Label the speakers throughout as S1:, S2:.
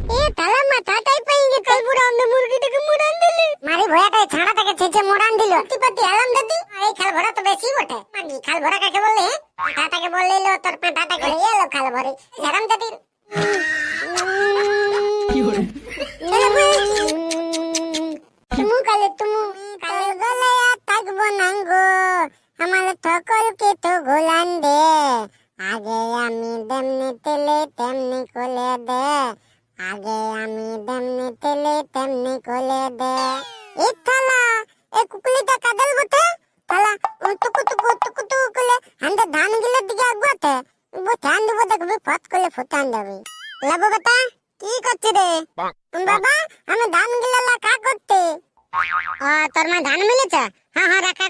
S1: এ তালা মাথাটাই পাইগে কালপুরা আমনে মুরগিটাকে মুড়ান দিলি মারি ভয়াটাই ছাড়াটাকে ছেঁচে মুড়ান দিল টিপাতি আলাম দাদি এই খাল ভরা তো বেশি বটে মাগি খাল ভরা কাকে বললে পাটাটাকে বললেলো তোর পাটাটাকে এলো খাল ভরে আরাম দাদি কি হরে তুমি কালে গলে থাকবো নাঙ্গো আমার সকলকে তো গোলান দে আগে আমি দেমনি তেলে তেমনি কোলে দে আগে আমি দেমনি তেলে তেমনি কোলে দে এই থালা এই কুকুলিটা কাদল বটে থালা টুকু টুকু টুকু টুকু কোলে হান্দে ধান গিলে দিকে আগবাতে ধান দিব দেখবি ফট কোলে ফুটান যাবে লাবো বেটা কি করছিস রে বাবা আমি ধান গিলা কা করতে তোর মা ধান মিলেছে হ্যাঁ হ্যাঁ রাখা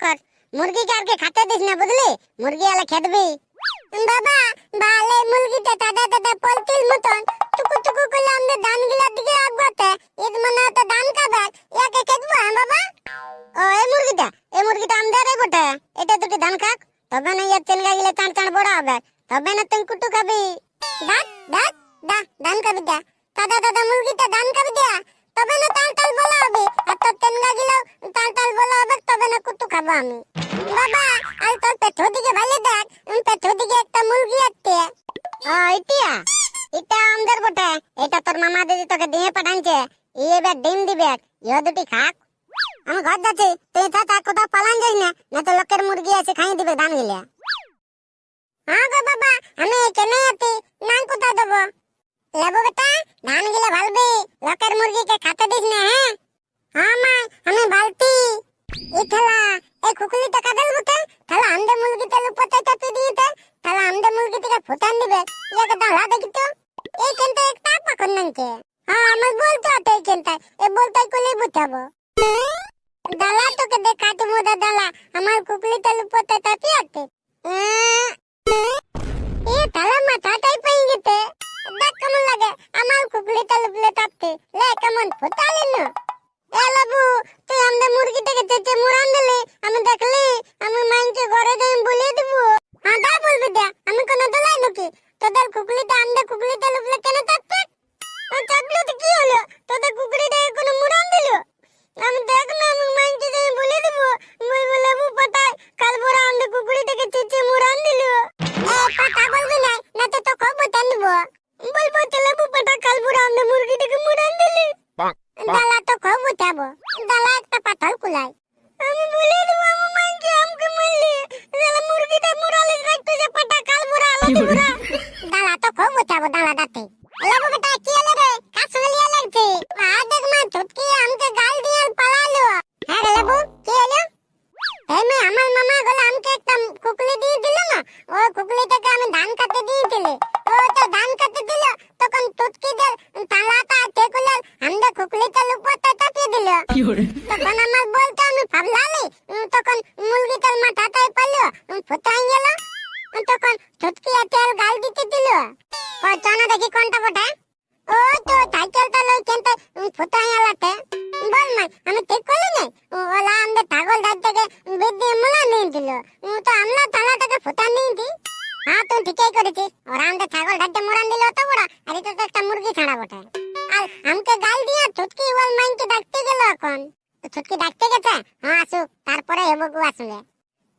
S1: কর মুরগি কে আর কে খাতে দিস না বুঝলি মুরগি আলা খেদবি বাবা বালে মুরগিটা দাদা দাদা পলতিল মতন টুকু টুকু করে আমরা ধান গিলা দিকে আগবাতে ঈদ মনে তো ধান খাবে ইয়াকে খেদবো হ্যাঁ বাবা ও এই মুরগিটা আমদারে বটে এটা দুটি ধান খাক তবে না ইয়া চেনগা গিলে টান টান বড় হবে তবে না তুই কুটু খাবি ধান খাবি দাদা দাদা মুরগিটা ধান খাবি দিয়া তবে না টাল টাল বলা হবে আর তোর চেনগা গিলে টাল টাল বলা হবে তবে না কুটু খাবো আমি বাবা আর তোর পেট্রো দিকে ভালো দেখ পেট্রো দিকে একটা মুরগি আছে এটা আমাদের বটে এটা তোর মামা দিদি তোকে দিয়ে পাঠানছে এবার ডিম দিবে ইয়ে দুটি খাক আমি ঘর যাচ্ছি তুই থাক কোথাও পালান যাই না তো লোকের মুরগি আছে খাই দিবে ধান গিলে হ্যাঁ গো বাবা আমি কেনে আছি নাম কোথায় দেবো লেবো বেটা ধান গিলে ভালবি লোকের মুরগিকে খাতে দিস না হ্যাঁ মা আমি ভালতি ইথালা এই কুকুলিটা কাদল বটে তাহলে আমদে মুরগিটা লুপতে চাপি দিতে তাহলে আমদে মুরগিটাকে ফুটান দিবে ইয়াকে দাঁড়া দেখি তো এই কেনটা একটা পাখন নাকি হ্যাঁ আমি বলতে আতে এই কেনটা এই বলতে কইলে বুঝাবো দালা তোকে দেখাতে মোদা দালা আমার কুকুলিটা লুপতে চাপি আতে এ তালা মাথাটাই পাই গেতে দেখ কেমন লাগে আমার কুকুলিটা লুপলে চাপতে লে কেমন ফুটালি না এ লাবু তুই আমদে মুরগিটাকে চেঁচে মুড়ান দিলি আমি দেখলি আমি মাইনকে ঘরে যাই বলে দিব হ্যাঁ তা বলবি দে আমি কোনো দলাই নাকি তোদের কুকুলিটা আমদে কুকুলিটা লুপলে কেন চাপবে চাপলো তো কি হলো তোদের কুকুলিটাকে কোনো মুড়ান দিল আমি দেখ না আমি মাইনকে যাই বলে দিব বলবো লাবু পাতায় কাল ভোরা আমদে কুকুলিটাকে চেঁচে মুড়ান দিল পাতা বলবি না না তো তো খবর টান দিব বলবো তো লাবু পাতা কাল ভোরা আমদে মুরগিটাকে মুড়ান দিলি দালা তো খুব উঠাবো দালা একটা পাথর কুলাই আমি বলে দেব আমার মাইকে আমকে মারলি দালা মুরগিটা মুরালি রাখতে যে পাটা কাল মুরা আলাদি মুরা দালা তো খুব উঠাবো দালা দাতে লাবো বেটা কি হলো রে কাছলিয়া লাগছে আ দেখ মা ছুটকি আমকে গাল দিয়ে পালালো হ্যাঁ রে লাবো কি হলো এই মে আমার মামা গলা আমকে একটা কুকুলি দিয়ে দিল না ওই কুকুলিটাকে আমি ধান কাটতে দিয়েছিলি ও তো ধান কাটতে দিল তখন টুটকিদের তালাটা টেকুলার আমরা কুকুলিটা লুপতে চাপিয়ে দিল তখন আমার বলতে আমি ভাবলালি তখন মুরগিটার মাথাটাই পারলো ফুটাই গেল তখন টুটকি তেল গাল দিতে দিল ওই চনা দেখি কোনটা বটে ও তো সাইকেলটা লই কেনতে ফুটাই আলাতে বল মা আমি ঠিক করলি না ওলা আমাদের ছাগল দাঁত থেকে বিদ্যে মোলা নিয়ে দিল তো আমরা তালাটাকে ফুটান নিয়ে দি হ্যাঁ তুই ঠিকই করেছিস ওরা আমাদের ছাগল দাঁতে মোড়ান দিল অত বড় আর এটা তো একটা মুরগি ছাড়া বটে আর আমাকে গাল দিয়ে ছুটকি ওয়াল মাইনকে ডাকতে গেল এখন ছুটকি ডাকতে গেছে হ্যাঁ আসুক তারপরে এবগু আসলে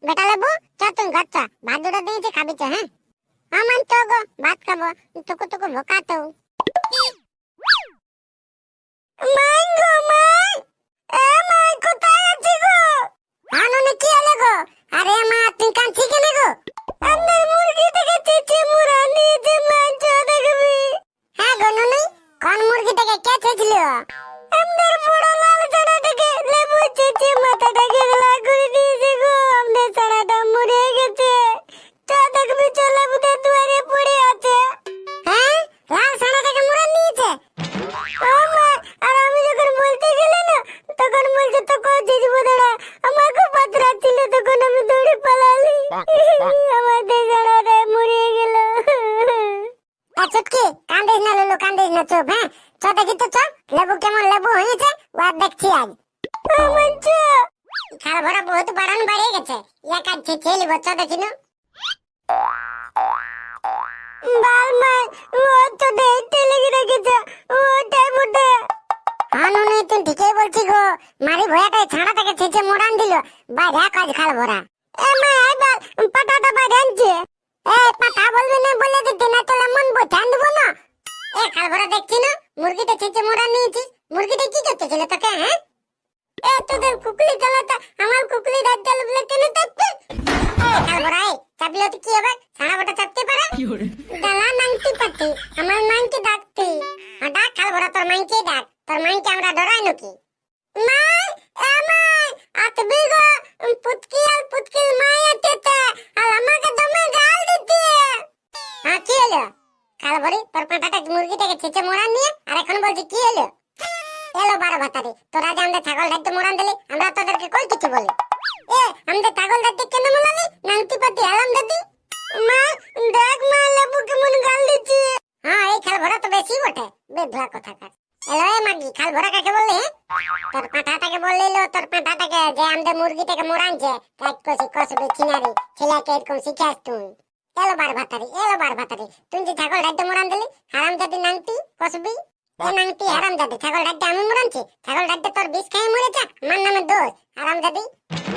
S1: বেটা লেবু চ তুই ঘর চ ভাত দুটো দিয়েছি খাবি চ হ্যাঁ আমার তো গো ভাত খাবো টুকু টুকু ভোকা তো মাই গো মাই এ মাই কোথায় আছি গো আননে কি হলো গো আরে মা তুই কাঁদছিস কেন গো আমার মুরগি থেকে চেঁচে মুড়া নিয়েছে মাই চ দেখবি হ্যাঁ গো ননি কোন মুরগিটাকে কে চেঁচল আমাদের বড় লাল ছানাটাকে লেবু চেঁচে মাথাটাকে লাল করে দিয়েছে গো আমাদের ছানাটা মরে গেছে চ দেখবি চ লেবুদের দুয়ারে পড়ে আছে হ্যাঁ লাল ছানাটাকে মুড়া নিয়েছে ও মা আর আমি যখন বলতে গেলে না তখন বলছে তো কোচে দিব দাঁড়া আমাকে পাত্রা ছিল তখন আমি দৌড়ে পালালি আমাদের ছানাটা মরে গেল চুটকি কান্দিস না লুলু কান্দিস না চুপ হ্যাঁ চ দেখি তো চ লেবু কেমন লেবু হয়েছে ও দেখছি আজ খাল ভরা বহুত বাড়ান বাড়িয়ে গেছে ইয়া কাটছে ছেলি বচ্চা দেখি না বাল মাই ও তো দেখতে লেগে রেখেছে ও বলছি গো, মারি ভয়াটাই ছাড়াটাকে ছেঁচে মোড়ান দিল, বাইরে কাজ খাল ভরা। এ মা এবার পাটাটা বাইরে আনছে। এ পাটা বলবি না বলে দিতে, না তোলে মন বোঝান দেবো না। এ খাল ভরা দেখছি না, মুরগিটা ছেঁচে মোড়ান নিয়েছিস, মুরগিটা কি করতেছিল তোকে? হ্যাঁ, এ তোদের কুকুলি চালাতা আমার কুকুলি রাত চালু বলে কেন থাকবে? খাল ভরা চাপলে তো কি হবে, ছানা বটা চাপতে পারে? দালা নাংটি পাতি আমার মাইকে ডাকতে, ডাক খাল ভরা, তোর মাইকে ডাক, তোর মাইকে আমরা ডরাই নাকি? মাই আমাই আতবি গো, পুতকি আর পুতকিল মাই আতেতে আর আমাকে দমে গাল দিতে। হ্যাঁ কি হলো? খাল ভরি তোর পাটাটা মুরগিটাকে ছেঁচে মোড়ান নিয়ে আর এখন বলছি কি হলো? এলো বারো ভাতারি, তোরা যে আমাদের ছাগল ডাকতে মোড়ান দিলি, আমরা তোদেরকে কই কিছু বলি? এ আমাদের ছাগল ডাকতে কেন মোড়ালি? নাংটি পাতি আলাম দাদি। মা দেখ মা লেবু কেমন গাল দিচ্ছে। হ্যাঁ এই খাল ভরা তো বেশি বটে, বেধলা কথা কার। এলো এ মাগি, খাল ভরা কাকে বললি? তোর পাটাটাকে বললিল, তোর পাটাটাকে যে আমাদের মুরগিটাকে মোড়ানছে, কাজ কষি কষবি চিনারি ছেলেকে এরকম শিখাস তুই। এলো বার ভাতারি, এলো বার ভাতারি, তুই যে ছাগল ডাকতে মোড়ান দিলি, হারাম জাতি নাংটি কষবি। এ নাংটি হারাম জাতি, ছাগল ডাকতে আমি মোড়ানছি? ছাগল ডাকতে তোর বিষ খাই মরেছে, আমার নামে দোষ হারাম জাতি।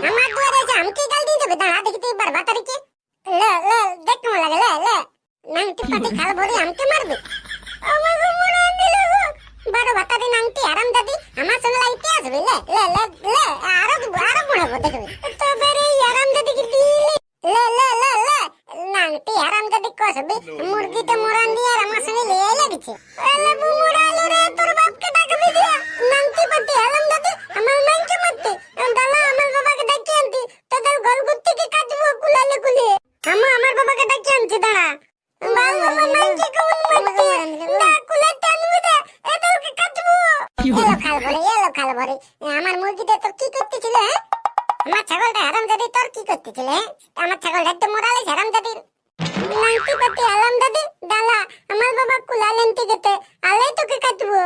S1: আমার দুয়ারে এসে আমি কি গাল দিয়ে দেবে? দাঁড়া দেখি তুই বার ভাতারিকে। লে লে দেখ কেমন লাগে, লে লে নাংটি পাটি খাল ভরি আমাকে মারবে। আমাকে মোড়ান দিল গো বারো ভাতারি নাংটি হারাম জাতি, আমার সঙ্গে লাগতে আসবে। লে লে লে লে আরো মোড়াবো দেখবি তোদের এই হারাম জাতিকে দিলি। লে লে লে লে নাংটি হারাম জাতি কষবি, মুরগিটা মোড়ান দিয়ে আর আমার সঙ্গে লিয়ে লাগিছে। লেবু মোড়ালো রে, তোর বাপকে ডাকবি দিয়া নাংটি পাটি হারাম জাতি আমার মাইকে মারতে। দালা আমার বাবাকে ডাকি আনতি, তোদের গলগুত থেকে কাটবো কুলালে কুলিয়ে। আমার বাবাকে ডাকি আনছি, দাঁড়া বাল আমার মাইকে কেমন মারতে, দা কুলে টানবি দে, এদেরকে কাটবো। এলো খাল ভরে আমার মুরগিটা তোর কি করতেছিল? হ্যাঁ আমার ছাগলটা হারাম জাতি তোর কি করতেছিল? হ্যাঁ আমার ছাগল ডাকতে মোড়ালে হারাম জাতির নাংটি পাতি আলাম দাদি। দালা আমার বাবা কুলালেন থেকে আলাই তোকে কাটবো।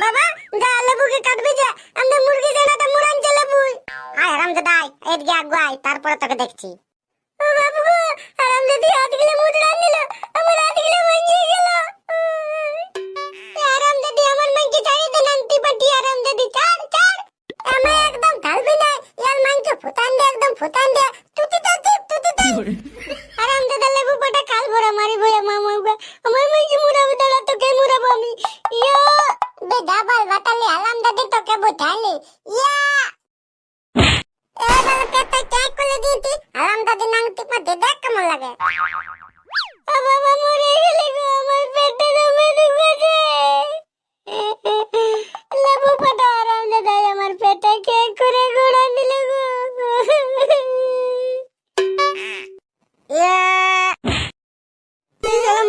S1: বাবা যা লেবুকে কাটবি, যা আমরা মুরগি জানাটা মোড়ান চলে বুই। আয় হারাম জাদাই এদিকে আগুয়াই, তারপরে তোকে দেখছি। ও বাবু হারাম জাদি হাত গিলে মুড়ান নিল, আমার হাত গিলে ভাঙিয়ে গেল। হারাম জাদি আমার মাইকে ছাড়ি দে, নাংটি পাটি হারাম জাদি ছাড় ছাড়। আমি একদম ঢালবি না, ইয়ার মাইকে ফুটান দে, একদম ফুটান দে, তুতি তুতি তুতি তুতি। হারাম দাদা লেবু পাটা খাল ভরা মারি ভয়া মামা আমার মাইকে মুড়াবো, দাঁড়া তোকে মুড়াবো আমি। ইয়া বেদা বাল বাতালি হারাম দাদি তোকে বুঝালি। ইয়া এবার পেটে কেক করে দিয়েছি, হারাম দাদি নাংটি পাটি দেখ কেমন লাগে। ও বাবা মরে গেলি গো, আমার পেটে জমে ঢুকেছে। লেবু পাটা হারাম দাদা আমার পেটে কেক করে গুঁড়া দিল গো।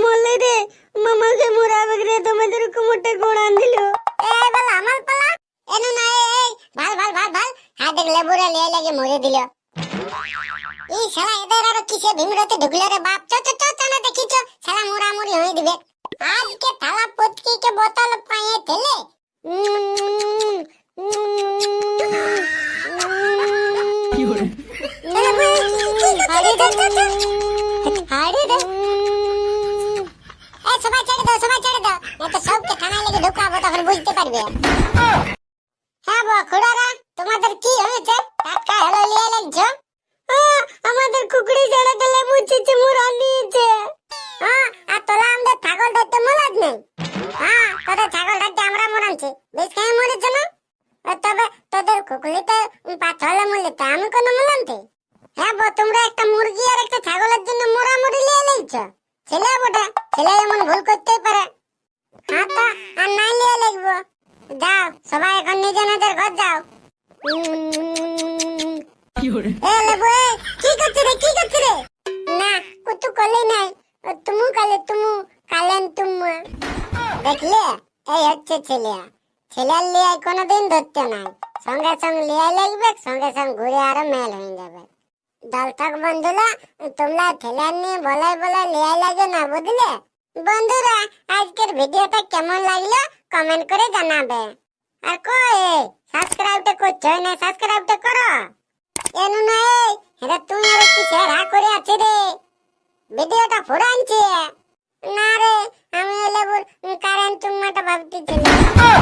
S1: মরলে রে, মামাকে মুড়াবে রে, তোমাদের কোমরটা গোড়ান দিল। এ বালা আমার পালা এনো না, এই ভাল ভাল ভাল ভাল হাত দেখলে বুড়া লিয়ে লাগে মরে দিল। এই শালা এদের আর কিসে ভিমরাতে ঢুকলে রে বাপ। চ চ চ চানা দেখি চ, শালা মুড়ামুড়ি হয়ে দিবে আজকে। থালা পটকি কে বোতল পায়ে ঠেলে হাড়ি দে। সবাই ছেড়ে দাও, সবাই ছেড়ে দাও, এত সবকে থানায় লেগে ঢুকাবো, তখন বুঝতে পারবে। হ্যাঁ বো খুড়ারা, তোমাদের কি হয়েছে? টাটকা হলো লিয়ে লাগছো? আমাদের কুকুরি জানাতে লেবু চিচি মুড়া নিয়েছে। আর তোরা আমাদের ছাগল ধরতে মোলাদ নেই। তোদের ছাগল ধরতে আমরা মোড়ানছি, বেশ খেয়ে মরেছে না? তবে তোদের কুকুরিতে পাথলে মরলিতে আমি কোনো মোলানতে? হ্যাঁ বো, তোমরা একটা মুরগি আর একটা ছাগলের জন্য মোড়ামুড়ি লিয়ে লাগছো। ছেলে বটে, ছেলে এমন ভুল করতেই পারে। হ্যাঁ তো আর নাই লিয়ে লাগবো। যাও সবাই এখন নিজে নিজের ঘর যাও। এ লেবু কি করছিস রে, কি করছিস রে? না কুতু করলি নাই, তুমু কালে তুমু কালেন তুমু। দেখলে এই হচ্ছে ছেলে, ছেলের লিয়ে কোনোদিন ধরতে নাই, সঙ্গে সঙ্গে লিয়ে লাগবে, সঙ্গে সঙ্গে ঘুরে আরো মেল হয়ে যাবে। দর্শক বন্ধুরা, তোমরা ছেলে নিয়ে বলাই বলাই লিয়ে লাগে না, বুঝলে? বন্ধুরা আজকের ভিডিওটা কেমন লাগলো কমেন্ট করে জানাবে। আর কই সাবস্ক্রাইবটা করছো না? সাবস্ক্রাইবটা করো। এনু নাই এটা তুই আর কি শেয়ার করে আছে রে, ভিডিওটা ফুরানছে না রে। আমি লেবুর কারেন্ট চুম্মাটা ভাবতেছিলাম।